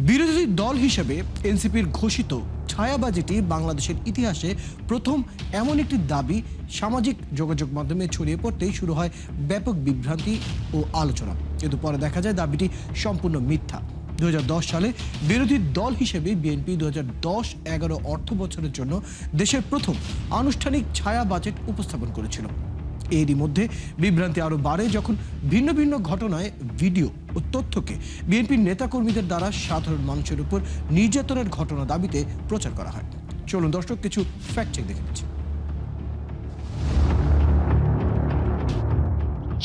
বিরোধী দল হিসেবে এনসিপির ঘোষিত ছায়া বাজেটই বাংলাদেশের ইতিহাসে প্রথম এমন একটি দাবি সামাজিক যোগাযোগ মাধ্যমে ছড়িয়ে পড়তেই শুরু হয় ব্যাপক বিভ্রান্তি ও আলোচনা। কিন্তু পরে দেখা যায় দাবিটি সম্পূর্ণ মিথ্যা। 2010 সালে বিরোধী দল হিসেবে বিএনপি 2010-11 অর্থ বছরের জন্য দেশের প্রথম আনুষ্ঠানিক ছায়া বাজেট উপস্থাপন করেছিল। এরই মধ্যে বিভ্রান্তি আরও বাড়ে যখন ভিন্ন ভিন্ন ঘটনায় ভিডিও ও তথ্যকে বিএনপির নেতাকর্মীদের দ্বারা সাধারণ মানুষের উপর নির্যাতনের ঘটনা দাবিতে প্রচার করা হয়। চলুন দর্শক কিছু ফ্যাক্ট চেক দেখে নিচ্ছি।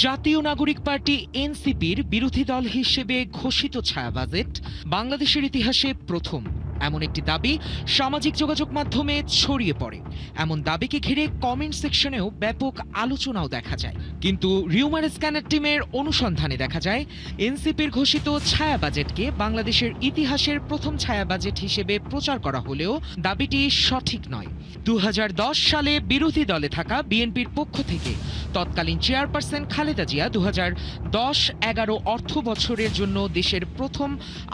জাতীয় নাগরিক পার্টি এনসিপির বিরোধী দল হিসেবে ঘোষিত ছায়া বাজেট বাংলাদেশের ইতিহাসে প্রথম এমন একটি দাবি সামাজিক যোগাযোগ মাধ্যমে ছড়িয়ে পড়ে। এমন দাবিকে ঘিরে কমেন্ট সেকশনেও ব্যাপক আলোচনাও দেখা যায়। কিন্তু রিউমার স্ক্যানার টিমের অনুসন্ধানে দেখা যায় এনসিপির ঘোষিত ছায়া বাজেটকে বাংলাদেশের ইতিহাসের প্রথম ছায়া বাজেট হিসেবে প্রচার করা হলেও দাবিটি সঠিক নয়। 2010 সালে বিরোধী দলে থাকা বিএনপির পক্ষ থেকে তৎকালীন চেয়ারপারসন খালেদা জিয়া 2010-11 অর্থ বছরের জন্য দেশের প্রথম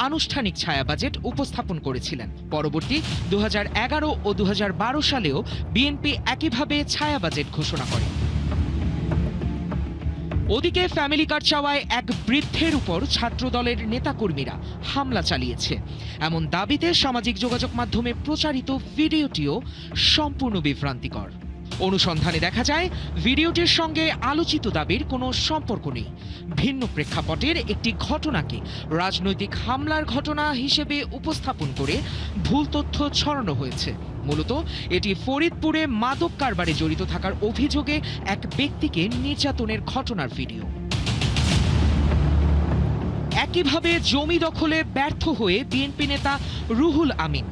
আনুষ্ঠানিক ছায়া বাজেট উপস্থাপন করেছিলেন। পরবর্তী 2011 ও 2012 সালেও বিএনপি একইভাবে ছায়া বাজেট ঘোষণা করে। ওদিকে ফ্যামিলি কার্ড চাওয়ায় এক বৃদ্ধের উপর ছাত্রদলের নেতাকর্মীরা হামলা চালিয়েছে এমন দাবিতে সামাজিক যোগাযোগ মাধ্যমে প্রচারিত ভিডিওটিও সম্পূর্ণ বিভ্রান্তিকর। অনুসন্ধানে দেখা যায় ভিডিওটির সঙ্গে আলোচিত দাবির কোনো সম্পর্ক নেই। ভিন্ন প্রেক্ষাপটের একটি ঘটনাকে রাজনৈতিক হামলার ঘটনা হিসেবে উপস্থাপন করে ভুল তথ্য ছড়ানো হয়েছে। মূলত এটি ফরিদপুরে মাদক কারবারে জড়িত থাকার অভিযোগে এক ব্যক্তিকে নির্যাতনের ঘটনার ভিডিও। একইভাবে জমি দখলে ব্যর্থ হয়ে বিএনপি নেতা রুহুল আমিন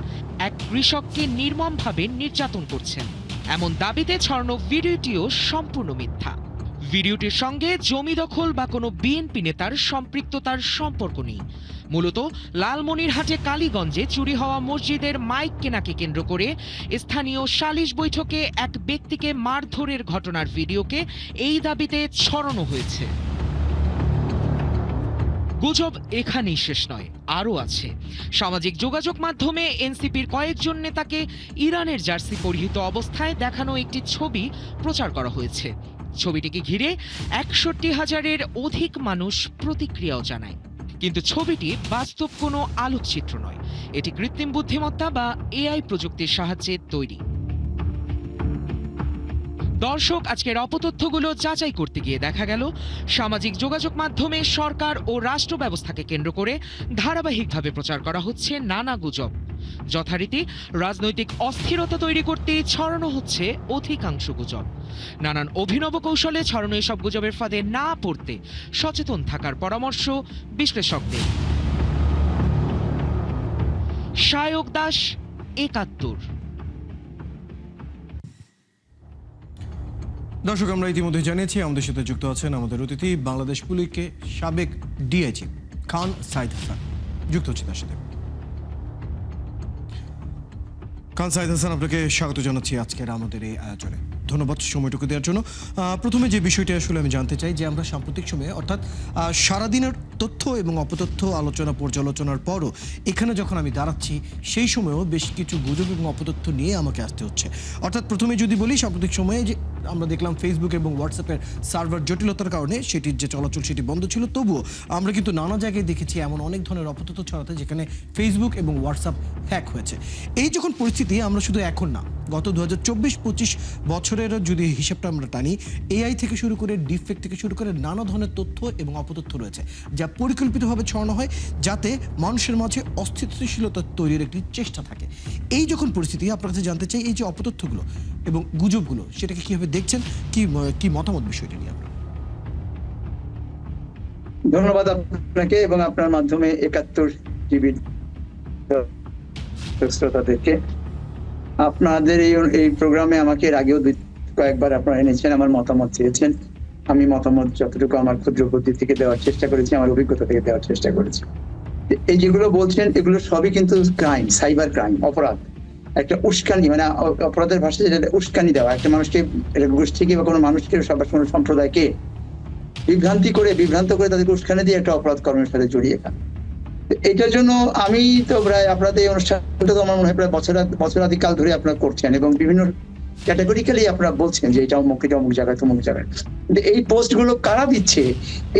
এক কৃষককে নির্মমভাবে নির্যাতন করছেন এমন দাবিতে ছড়ানো ভিডিওটিও সম্পূর্ণ মিথ্যা। ভিডিওটির সঙ্গে জমি দখল বা কোনো বিএনপি নেতার সম্পৃক্ততার সম্পর্ক নেই। মূলত লালমনিরহাটে কালীগঞ্জে চুরি হওয়া মসজিদের মাইক কেনাকে কেন্দ্র করে স্থানীয় সালিশ বৈঠকে এক ব্যক্তিকে মারধরের ঘটনার ভিডিওকে এই দাবিতে ছড়ানো হয়েছে। গুজব এখানেই শেষ নয়, আরও আছে। সামাজিক যোগাযোগ মাধ্যমে এনসিপির কয়েকজন নেতাকে ইরানের জার্সি পরিহিত অবস্থায় দেখানো একটি ছবি প্রচার করা হয়েছে। ছবিটিকে ঘিরে 61,000-এর অধিক মানুষ প্রতিক্রিয়াও জানায়। কিন্তু ছবিটি বাস্তব কোনো আলোকচিত্র নয়, এটি কৃত্রিম বুদ্ধিমত্তা বা এআই প্রযুক্তির সাহায্যে তৈরি। দর্শক, আজকের অপতথ্যগুলো যাচাই করতে গিয়ে দেখা গেল সামাজিক যোগাযোগ মাধ্যমে সরকার ও রাষ্ট্র ব্যবস্থাকে কেন্দ্র করে ধারাবাহিকভাবে প্রচার করা হচ্ছে নানা গুজব। যথারীতি রাজনৈতিক অস্থিরতা তৈরি করতে ছড়ানো হচ্ছে অধিকাংশ গুজব। নানান অভিনব কৌশলে ছড়ানো এসব গুজবের ফাঁদে না পড়তে সচেতন থাকার পরামর্শ বিশ্লেষকদের। সায়ক দাস, 71। দর্শক, আমরা ইতিমধ্যে জানিয়েছি আমাদের সাথে যুক্ত আছেন আমাদের অতিথি বাংলাদেশ পুলিশকে সাবেক ডিআইজি খান সাইদ হাসান। যুক্ত হচ্ছে তার সাথে। খান সাইদ হাসান, আপনাকে স্বাগত জানাচ্ছি আজকের আমাদের এই আয়োজনে। ধন্যবাদ সময়টুকু দেওয়ার জন্য। প্রথমে যে বিষয়টি আসলে আমি জানতে চাই যে আমরা সাম্প্রতিক সময়ে অর্থাৎ সারাদিনের তথ্য এবং অপতথ্য আলোচনা পর্যালোচনার পরও এখানে যখন আমি দাঁড়াচ্ছি সেই সময়েও বেশ কিছু গুজব এবং অপতথ্য নিয়ে আমাকে আসতে হচ্ছে। অর্থাৎ প্রথমে যদি বলি, সাম্প্রতিক সময়ে যে আমরা দেখলাম ফেসবুক এবং হোয়াটসঅ্যাপের সার্ভার জটিলতার কারণে সেটির যে চলাচল সেটি বন্ধ ছিল, তবুও আমরা কিন্তু নানা জায়গায় দেখেছি এমন অনেক ধরনের অপতথ্য ছড়াতে যেখানে ফেসবুক এবং হোয়াটসঅ্যাপ হ্যাক হয়েছে। এই যখন পরিস্থিতি, আমরা শুধু এখন না, গত 2024-25 বছরের যদি হিসাবটা আমরা টানি, এআই থেকে শুরু করে ডিফেক্ট থেকে শুরু করে নানা ধরনের তথ্য এবং অপতথ্য রয়েছে যা পরিকল্পিতভাবে ছড়ানো হয় যাতে মানুষের মাঝে অস্থিতিশীলতা তৈরির একটি চেষ্টা থাকে। এই যখন পরিস্থিতি, আপনার কাছে জানতে চাই এই যে অপতথ্যগুলো এবং গুজবগুলো সেটাকে কিভাবে দেখছেন, কি মতামত বিষয়টা নিয়ে আপনার? ধন্যবাদ আপনাকে এবং আপনার মাধ্যমে 71 টিভির শ্রোতাদেরকে। আপনাদের এই প্রোগ্রামে আমাকে এর আগেও কয়েকবার আপনারা এনেছেন, আমার মতামত চেয়েছেন। আমি মতামত যতটুকু আমার ক্ষুদ্র বুদ্ধি থেকে দেওয়ার চেষ্টা করেছি, আমার অভিজ্ঞতা থেকে দেওয়ার চেষ্টা করেছি। এই যেগুলো বলছেন এগুলো সবই কিন্তু ক্রাইম, সাইবার ক্রাইম, অপরাধ। একটা উস্কানি, মানে অপরাধের ভাষায় যেটা উস্কানি দেওয়া, একটা মানুষকে, গোষ্ঠীকে বা কোনো মানুষকে, কোনো সম্প্রদায়কে বিভ্রান্ত করে তাদেরকে উস্কানি দিয়ে একটা অপরাধ কর্মের সাথে জড়িয়ে ফেলা। এটার জন্য আমি তো প্রায় আপনাদের এই অনুষ্ঠানটা তো আমার মনে হয় প্রায় বছরাধিক কাল ধরে আপনারা করছেন এবং বিভিন্ন ক্যাটাগরিক্যালি আপনারা বলছেন যে এটা অমুক জায়গায় তমুক জায়গায়, কিন্তু এই পোস্ট গুলো কারা দিচ্ছে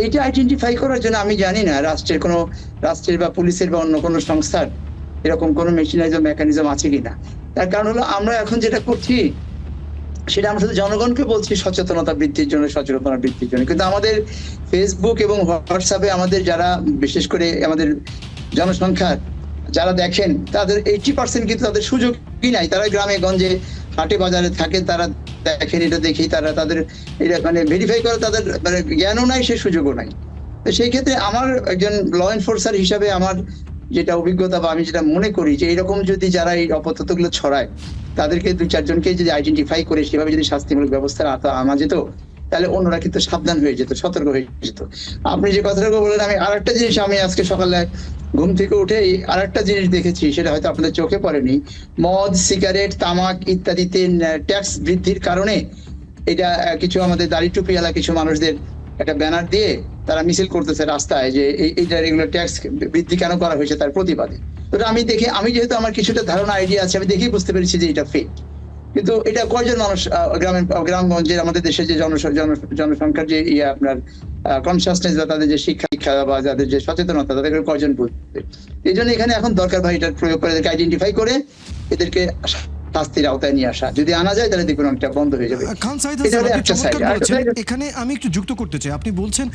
এইটা আইডেন্টিফাই করার জন্য আমি জানি না রাষ্ট্রের বা পুলিশের বা অন্য কোনো সংস্থার এরকম কোনো মেশিনারিজম মেকানিজম আছে কিনা। তার কারণ হলো আমরা এখন যেটা করছি সেটা আমরা শুধু জনগণকে বলছি সচেতনতা বৃদ্ধির জন্য, কিন্তু আমাদের ফেসবুক এবং হোয়াটসঅ্যাপে আমাদের যারা বিশেষ করে আমাদের জনসংখ্যার যারা দেখেন তাদের 80% কিন্তু তাদের সুযোগই নাই। তারা গ্রামে গঞ্জে হাটে বাজারে থাকে, তারা দেখেন এটা দেখি তাদের এটা মানে ভেরিফাই করে তাদের মানে জ্ঞানও নাই, সে সুযোগও নাই। তো সেই ক্ষেত্রে আমার একজন ল এনফোর্সার হিসাবে আমার যেটা অভিজ্ঞতা বা আমি যেটা মনে করি যে এরকম যদি যারা এই অপতথ্যগুলো ছড়ায় তাদেরকে 2-4 জনকে যদি আইডেন্টিফাই করে সেভাবে যদি শাস্তিমূলক ব্যবস্থা আনা যেত তাহলে অন্যরা কিন্তু সাবধান হয়ে যেত, সতর্ক হয়ে যেত। আপনি যে কথাটা বললেন, আমি আরেকটা জিনিস আমি আজকে সকালে ঘুম থেকে উঠে আরেকটা জিনিস দেখেছি, সেটা হয়তো আপনাদের চোখে পড়েনি। মদ, সিগারেট, তামাক ইত্যাদিতে ট্যাক্স বৃদ্ধির কারণে এটা কিছু আমাদের দাড়ি টুপিওয়ালা কিছু মানুষদের একটা ব্যানার দিয়ে তারা মিছিল করতেছে রাস্তায় যে এইটা রেগুলার ট্যাক্স বৃদ্ধি কেন করা হয়েছে তার প্রতিবাদে। তো আমি যেহেতু আমার কিছুটা ধারণা আইডিয়া আছে, আমি দেখেই বুঝতে পেরেছি যে এটা ফেক। কিন্তু এটা কয়জন মানুষ গ্রামগঞ্জের আমাদের দেশের যে জনসংখ্যার যে আপনার কনসাসনেস বা তাদের যে শিক্ষা বা যাদের যে সচেতনতা তাদের কয়জন বুঝবে। এই জন্য এখানে এখন দরকার ভাই এটার প্রয়োগ করে এদেরকে আইডেন্টিফাই করে এদেরকে শাস্তির আওতায় নিয়ে আসা। যদি আনা যায় তাহলে দেখবেন অনেকটা বন্ধ হয়ে যাবে। খান সাইদ হাসান, আপনি চমৎকার বলেছেন। এখানে আমি একটু যুক্ত করতে চাই। আপনি বলছেন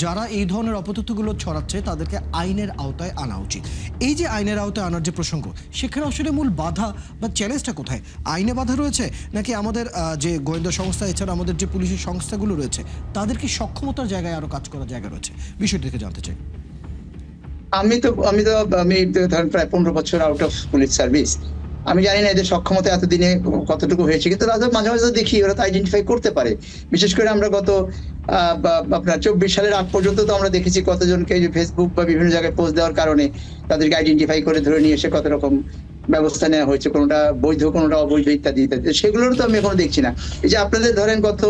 যারা এই ধরনের অপতথ্যগুলো ছড়াচ্ছে তাদেরকে আইনের আওতায় আনা উচিত। এই যে আইনের আওতায় আনার যে প্রসঙ্গ, সেখানে আসলে মূল বাধা বা চ্যালেঞ্জটা কোথায়? আইনে বাধা রয়েছে নাকি আমাদের যে গোয়েন্দা সংস্থা এছাড়া আমাদের যে পুলিশের সংস্থাগুলো রয়েছে তাদের কি সক্ষমতার জায়গায় আরো কাজ করার জায়গা রয়েছে? বিষয়টি থেকে জানতে চাই। আমি ধরেন প্রায় 15 বছর আউট অফ পুলিশ সার্ভিস। আমি জানি না এদের সক্ষমতা এতদিনে কতটুকু হয়েছে, কিন্তু তাদের মাঝে মাঝে দেখি ওরা তো আইডেন্টিফাই করতে পারে। বিশেষ করে আমরা গত আপনার 24 সালের আগ পর্যন্ত তো আমরা দেখেছি কতজনকে ফেসবুক বা বিভিন্ন জায়গায় পোস্ট দেওয়ার কারণে তাদেরকে আইডেন্টিফাই করে ধরে নিয়ে এসে কত রকম ব্যবস্থা নেওয়া হয়েছে, কোনোটা বৈধ কোনোটা অবৈধ ইত্যাদি ইত্যাদি। সেগুলোর তো আমি এখনো দেখছি না। এই যে আপনাদের ধরেন গত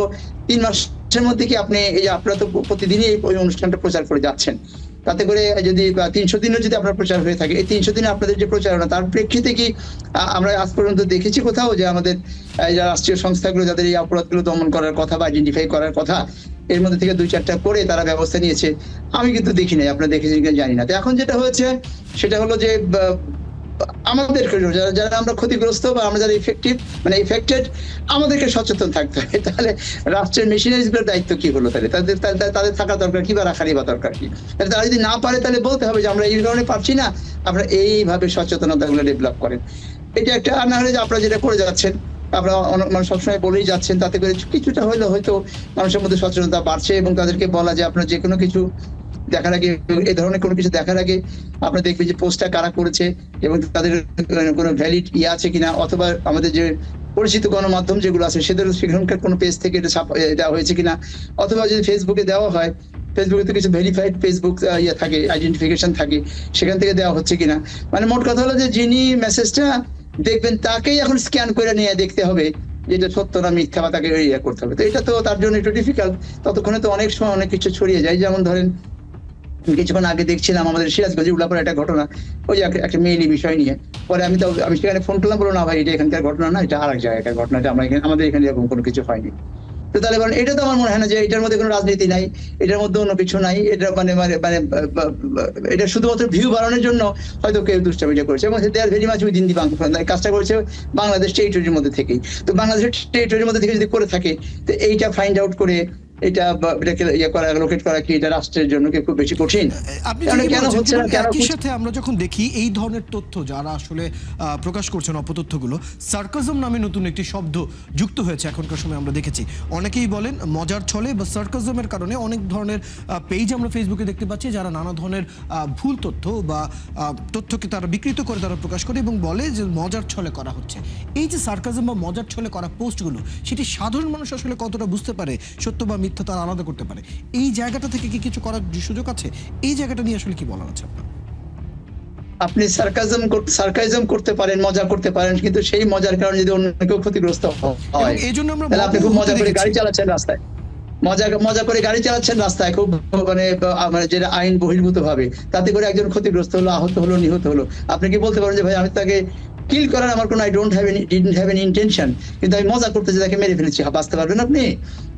3 মাসের মধ্যে কি আপনি এই যে আপনারা তো প্রতিদিনই এই অনুষ্ঠানটা প্রচার করে যাচ্ছেন, তাতে করে যদি 300 দিনও যদি আপনার প্রচার হয়ে থাকে, এই 300 দিনে আপনাদের যে প্রচারণা তার প্রেক্ষিতে কি আমরা আজ পর্যন্ত দেখেছি কোথাও যে আমাদের রাষ্ট্রীয় সংস্থাগুলো যাদের এই অপরাধগুলো দমন করার কথা বা আইডেন্টিফাই করার কথা এর মধ্যে থেকে 2-4টা করে তারা ব্যবস্থা নিয়েছে? আমি কিন্তু দেখি নাই। আপনারা দেখেছেন কিনা জানি না। তো এখন যেটা হয়েছে সেটা হলো যে আমাদেরকে যারা আমরা ক্ষতিগ্রস্ত বা আমরা যারা ইফেক্টেড আমাদেরকে সচেতন থাকতে হবে। তাহলে রাষ্ট্রের মেশিনারিজ গুলোর দায়িত্ব কি হলো? তাহলে তাদের থাকা দরকার কি বা রাখারই বা দরকার কি? তাহলে তারা যদি না পারে তাহলে বলতে হবে যে আমরা এই কারণে পারছি না, আপনারা এইভাবে সচেতনতা গুলো ডেভেলপ করেন। এটা একটা, আর না হলে যে আপনারা যেটা করে যাচ্ছেন আপনারা মানে সবসময় বলেই যাচ্ছেন, তাতে করে কিছুটা হলেও হয়তো মানুষের মধ্যে সচেতনতা বাড়ছে এবং তাদেরকে বলা যে আপনারা যে কোনো কিছু দেখার আগে, এই ধরনের কোনো কিছু দেখার আগে আপনারা দেখবেন যে পোস্টটা কারা করেছে এবং তাদের কোনো ভ্যালিড আছে কিনা, অথবা আমাদের যে পরিচিত গণমাধ্যম যেগুলো আছে সেখানকার কোনো পেজ থেকে এটা দেওয়া হয়েছে কিনা, অথবা যদি ফেসবুকে দেওয়া হয় ফেসবুকে তো কিছু ভেরিফাইড ফেসবুক থাকে, আইডেন্টিফিকেশন থাকে, সেখান থেকে দেওয়া হচ্ছে কিনা। মানে মোট কথা হলো যে যিনি মেসেজটা দেখবেন তাকেই এখন স্ক্যান করে নিয়ে দেখতে হবে যেটা সত্য না মিথ্যা, বা তাকে করতে হবে। তো এটা তো তার জন্য একটু ডিফিকাল্ট। ততক্ষণে তো অনেক সময় অনেক কিছু ছড়িয়ে যায়। যেমন ধরেন কিছুক্ষণ আগে দেখছিলাম আমাদের সিরাজগঞ্জে উল্লাপাড়া একটা ঘটনা, ওই একটা মেইলি বিষয় নিয়ে। পরে আমি সেখানে ফোন করলাম, বললো না ভাই এটা এখানকার ঘটনা না, এটা আরেক জায়গায় ঘটনাটা, আমাদের এখানে এরকম কোনো কিছু হয়নি। তো তাহলে বলেন এটা তো আমার মনে হয় না যে এটার মধ্যে কোনো রাজনীতি নাই, এটার মধ্যে অন্য কিছু নাই। এটা মানে এটা শুধুমাত্র ভিউ বাড়ানোর জন্য হয়তো কেউ দুষ্টামিটা করেছে এবং they are very much within the কাজটা করেছে বাংলাদেশ টেরিটরির মধ্যে থেকেই। তো বাংলাদেশের টেরিটরির মধ্যে থেকে যদি করে থাকে তো এইটা ফাইন্ড আউট করে এটাকে লোকেট করা কি এটা রাষ্ট্রের জন্য কি খুব বেশি কঠিন? আপনি একই সাথে আমরা যখন দেখি এই ধরনের তথ্য যারা আসলে প্রকাশ করছেন অপতথ্যগুলো, সার্কাজম নামে নতুন একটি শব্দ যুক্ত হয়েছে এখনকার সময়। আমরা দেখেছি অনেকেই বলেন মজার ছলে বা সার্কাজমের কারণে অনেক ধরনের পেজ আমরা ফেসবুকে দেখতে পাচ্ছি যারা নানা ধরনের ভুল তথ্য বা তথ্যকে তারা বিকৃত করে তারা প্রকাশ করে এবং বলে যে মজার ছলে করা হচ্ছে। এই যে সার্কাজম বা মজার ছলে করা পোস্টগুলো, সেটি সাধারণ মানুষ আসলে কতটা বুঝতে পারে, সত্য বা মিথ্যা তারা আলাদা করতে পারে? এই জায়গাটা থেকে কি কিছু করার সুযোগ আছে? এই জায়গাটা নিয়ে আসলে কি বলার আছে আপনার? আপনি সার্কাজম করতে পারেন, মজা করতে পারেন, কিন্তু সেই মজার কারণে যদি অন্য কেউ ক্ষতিগ্রস্ত হয়, এই জন্য আমরা তাহলে আপনি খুব মজা করে গাড়ি চালাচ্ছেন রাস্তায়, মজা মজা করে গাড়ি চালাচ্ছেন রাস্তায় খুব মানে মানে যেটা আইন বহির্ভূত ভাবে, তাতে করে একজন ক্ষতিগ্রস্ত হলো, আহত হলো, নিহত হলো। আপনি কি বলতে পারেন যে ভাই আমি তাকে কিল করার আমার কোনো ডিডন্ট হ্যাভ এনি ইন্টেনশন, কিন্তু আমি মজা করতে যে তাকে মেরে ফেলেছি, বাঁচতে পারবেন আপনি?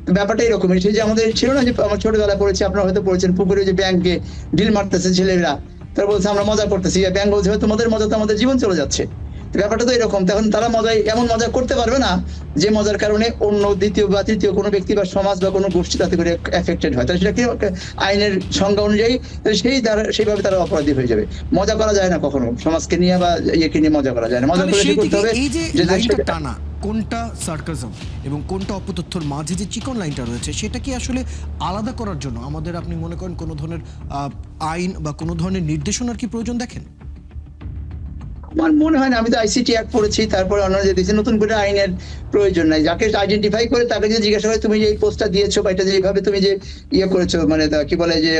তো ব্যাপারটা এরকমই। সেই যে আমাদের ছিল না যে আমার ছোটবেলায় পড়েছি, আপনারা হয়তো পড়েছেন, পুকুরে যে ব্যাংকে ডিল মারতেছে ছেলেরা, তারা বলছে আমরা মজা করতেছি, ব্যাংক বলছে তোমাদের মজা তো আমাদের জীবন চলে যাচ্ছে। তো ব্যাপারটা তো এরকম। তখন তারা মজায় এমন মজা করতে পারবে না যে মজার কারণে অন্য দ্বিতীয় বা তৃতীয় কোনো ব্যক্তি বা সমাজ বা কোনো গোষ্ঠী তাতে করে এফেক্টেড হয়। তাহলে সেটা কি আইনের সংজ্ঞা অনুযায়ী সেইভাবে তারা অপরাধী হয়ে যাবে। মজা করা যায় না কখনো, সমাজকে নিয়ে বা ইয়েকে নিয়ে মজা করা যায় না। মজা তাহলে করে সেই করতে থেকে হবে এই যে যে লাইনটা সেটা- টানা, কোনটা সার্কাসম এবং কোনটা অপতথ্যর মাঝে যে চিকন লাইনটা রয়েছে, সেটা কি আসলে আলাদা করার জন্য আমাদের, আপনি মনে করেন, কোনো ধরনের আইন বা কোনো ধরনের নির্দেশনার কি প্রয়োজন দেখেন? আমার মনে হয় না। আমি তো আইসিটি অ্যাক্ট পড়েছি, তারপরে অন্য যে দিয়েছে, নতুন করে আইনের প্রয়োজন নাই। যাকে আইডেন্টিফাই করে তাকে যে জিজ্ঞাসা করে তুমি যে এই পোস্টটা দিয়েছো বা এটা যে এইভাবে তুমি যে ইয়ে করেছো, মানে কি বলে যে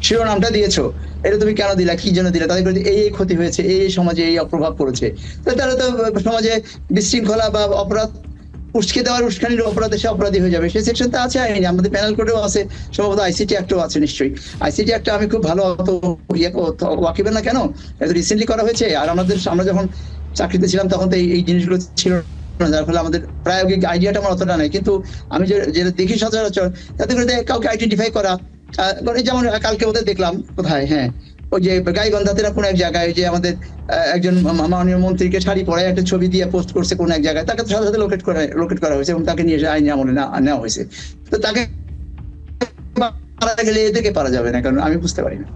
শিরোনামটা দিয়েছো, এটা তুমি কেন দিলা, কি জন্য দিলা, তাদের এই ক্ষতি হয়েছে, এই সমাজে এই অপ্রভাব পড়েছে, তো তারা তো সমাজে বিশৃঙ্খলা বা অপরাধ উস্কে দেওয়ার উস্কানির অপরাধে সে অপরাধী হয়ে যাবে। সেই সেকশন তো আছে আইনে, আমাদের প্যানেল কোডেও আছে, সম্ভবত আইসিটি অ্যাক্টও আছে নিশ্চয়ই। আইসিটি অ্যাক্ট আমি খুব ভালো ওয়াকিবেন না কেন, এটা রিসেন্টলি করা হয়েছে। আর আমরা যখন চাকরিতে ছিলাম তখন তো এই জিনিসগুলো ছিল না, যার ফলে আমাদের প্রায়োগিক আইডিয়াটা আমার অতটা নাই। কিন্তু আমি যেটা দেখি সচরাচর, তাতে করে কাউকে আইডেন্টিফাই করা, যেমন কালকে ওদের দেখলাম কোথায়, হ্যাঁ ওই যে গাইবান্ধাতে কোন এক জায়গায় যে আমাদের একজন মাননীয় মন্ত্রীকে শাড়ি পরে একটা ছবি দিয়ে পোস্ট করছে কোন এক জায়গায়, তাকে সাথে সাথে লোকেট করা হয়েছে এবং তাকে নিয়ে এসে আইনি আমলে নেওয়া হয়েছে। তো তাকে পারা গেলে এদেরকে পারা যাবে না, কারণ আমি বুঝতে পারি না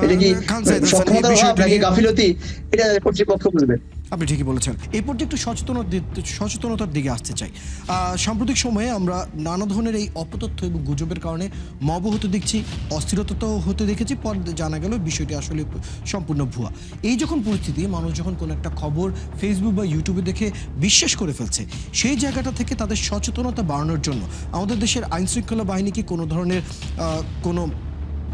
এটা কি খান সাইদ হাসান, এই সক্ষমতার অভাব বিষয়টা নাকি নিয়ে- গাফিলতি, এটা কর্তৃপক্ষ বুঝবে। আপনি ঠিকই বলেছেন। এই পর্যায়ে একটু সচেতনতার দিকে আসতে চাই। সাম্প্রতিক সময়ে আমরা নানা ধরনের এই অপতথ্য এবং গুজবের কারণে মব হতে দেখছি, অস্থিরতাও হতে দেখেছি, পরে জানা গেল বিষয়টি আসলে সম্পূর্ণ ভুয়া। এই যখন পরিস্থিতি, মানুষ যখন কোনো একটা খবর ফেসবুক বা ইউটিউবে দেখে বিশ্বাস করে ফেলছে, সেই জায়গাটা থেকে তাদের সচেতনতা বাড়ানোর জন্য আমাদের দেশের আইন শৃঙ্খলা বাহিনী কি কোনো ধরনের কোনো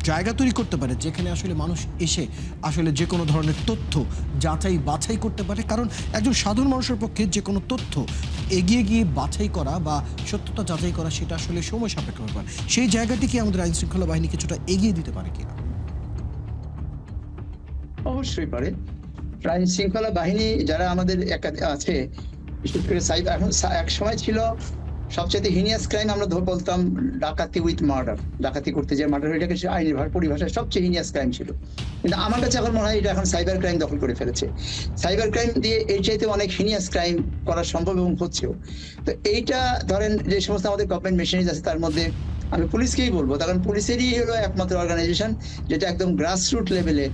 জায়গা তৈরি করতে পারে যেখানে আসলে মানুষ এসে আসলে যে কোনো ধরনের তথ্য যাচাই বাছাই করতে পারে? কারণ একজন সাধারণ মানুষের পক্ষে যে কোনো তথ্য এগিয়ে গিয়ে বাছাই করা বা সত্যতা যাচাই করা, সেটা আসলে সময় সাপেক্ষ ব্যাপার। সেই জায়গাটি কি আমাদের আইন শৃঙ্খলা বাহিনী কিছুটা এগিয়ে দিতে পারে কিনা? অবশ্যই পারে। আইন শৃঙ্খলা বাহিনী যারা আমাদের আছে, বিশেষ করে সাইবার, এখন এক সময় ছিল সবচেয়ে হিনিয়াস ক্রাইম আমরা বলতাম ডাকাতি উইথ মার্ডার, ডাকাতি করতে যে মার্ডার, এটাকে আইনের পরিভাষায় সবচেয়ে হিনিয়াস ক্রাইম ছিল। কিন্তু আমার কাছে এখন মনে হয় এটা এখন সাইবার ক্রাইম দখল করে ফেলেছে। সাইবার ক্রাইম দিয়ে এই চাইতে অনেক হিনিয়াস ক্রাইম করা সম্ভব এবং হচ্ছেও। তো এইটা ধরেন যে সমস্ত আমাদের গভর্নমেন্ট মেশিনারিজ আছে, তার মধ্যে আমি পুলিশকেই বলবো, কারণ পুলিশেরই হলো একমাত্র অর্গানাইজেশন যেটা একদম গ্রাসরুট লেভেলে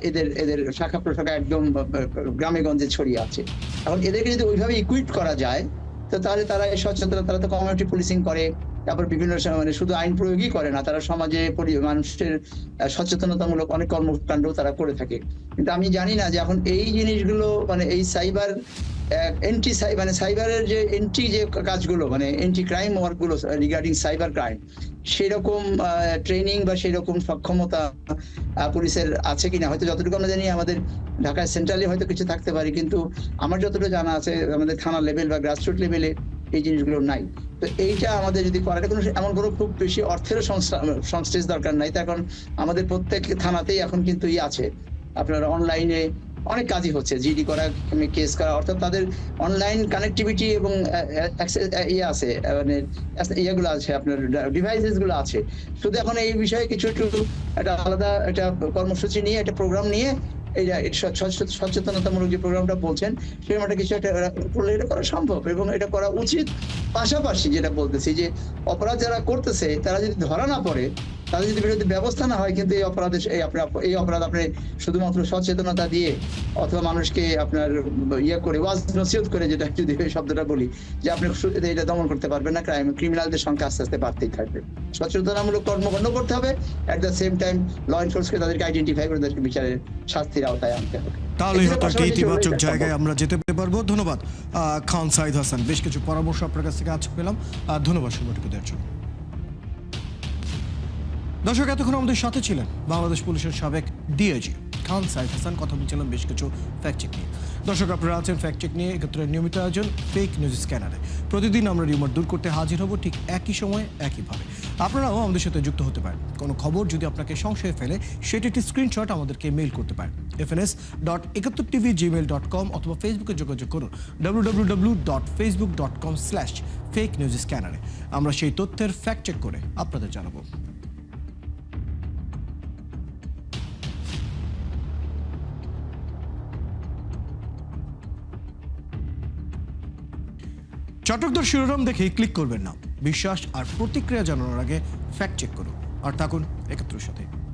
এদের এদের শাখা প্রশাখা একদম গ্রামে গঞ্জে ছড়িয়ে আছে। এখন এদেরকে যদি ওইভাবে ইকুইপ করা যায়, তো তাহলে তারা এই সচেতনতা, তারা তো কমিউনিটি পুলিশিং করে, তারপর বিভিন্ন মানে শুধু আইন প্রয়োগই করে না, তারা সমাজে মানুষের সচেতনতামূলক অনেক কর্মকাণ্ড তারা করে থাকে। কিন্তু আমি জানি না যে এখন এই জিনিসগুলো, মানে এই সাইবার মানে সাইবারের যে এন্টি যে কাজগুলো, মানে এন্টি ক্রাইম ওয়ার্ক গুলো রিগার্ডিং সাইবার ক্রাইম, সেরকম ট্রেনিং বা সেরকম সক্ষমতা পুলিশের আছে কিনা। হয়তো যতটুকু আমরা জানি আমাদের ঢাকায় সেন্ট্রালি হয়তো কিছু থাকতে পারে, কিন্তু আমার যতটুকু জানা আছে আমাদের থানা লেভেল বা গ্রাসরুট লেভেলে এই জিনিসগুলো নাই। তো এইটা আমাদের যদি করাটা কোনো এমন কোনো খুব বেশি অর্থেরও সংশ্লেষ দরকার নাই। তার কারণ আমাদের প্রত্যেক থানাতেই এখন কিন্তু আছে আপনার অনলাইনে অনেক কাজই হচ্ছে, জিডি করা, কেস করা, অর্থাৎ তাদের অনলাইন কানেক্টিভিটি এবং ইয়ে আছে, মানে ইয়েগুলো আছে, আপনার ডিভাইসেস গুলো আছে। শুধু এখন এই বিষয়ে কিছু একটু একটা আলাদা একটা কর্মসূচি নিয়ে, একটা প্রোগ্রাম নিয়ে, এই সচেতনতামূলক যে প্রোগ্রামটা বলছেন, সেরকম একটা কিছু একটা করলে এটা করা সম্ভব এবং এটা করা উচিত। পাশাপাশি যেটা বলতেছি যে অপরাধ যারা করতেছে তারা যদি ধরা না পড়ে, তাদের যদি বিরুদ্ধে ব্যবস্থা না হয়, কিন্তু এই অপরাধ আপনি শুধুমাত্র সচেতনতা দিয়ে অথবা মানুষকে আপনার ইয়ে করে ওয়াজ নসিহত করে, যেটা যদি এই শব্দটা বলি, যে আপনি এটা দমন করতে পারবেন না। ক্রিমিনালদের সংখ্যা আস্তে আস্তে বাড়তেই থাকবে। সচেতনামূলক কর্মকাণ্ড করতে হবে, এট দ্য সেম টাইম ল এনফোর্সকে তাদেরকে আইডেন্টিফাই করে তাদেরকে বিচারের শাস্তির আওতায় আনতে হবে। তাহলেই হয়তো একটা ইতিবাচক জায়গায় আমরা যেতে পারবো। ধন্যবাদ খান সাইদ হাসান, বেশ কিছু পরামর্শ আপনার কাছ থেকে আজ পেলাম। ধন্যবাদ সময়টুকু দেওয়ার জন্য। দর্শক, এতক্ষণ আমাদের সাথে ছিলেন বাংলাদেশ পুলিশের সাবেক ডিআইজি খান সাইদ হাসান কথা বলছিলাম বেশ কিছু ফ্যাক্ট চেক নিয়ে। দর্শক, আপনারা আছেন ফ্যাক্ট চেক নিয়ে একাত্তরের নিয়মিত আয়োজন ফেক নিউজ স্ক্যানারে। প্রতিদিন আমরা রিউমার দূর করতে হাজির হব ঠিক একই সময় একইভাবে। আপনারাও আমাদের সাথে যুক্ত হতে পারেন। কোনো খবর যদি আপনাকে সংশয়ে ফেলে সেটি একটি স্ক্রিনশট আমাদেরকে মেইল করতে পারেন fns.71tv@gmail.com অথবা ফেসবুকে যোগাযোগ করুন www.facebook.com/fake-news-scanner। আমরা সেই তথ্যের ফ্যাক্ট চেক করে আপনাদের জানাবো। চটকদার শিরোনাম দেখে ক্লিক করবেন না। বিশ্বাস আর প্রতিক্রিয়া জানানোর আগে ফ্যাক্ট চেক করুন। আর থাকুন ৭১-এর সাথে।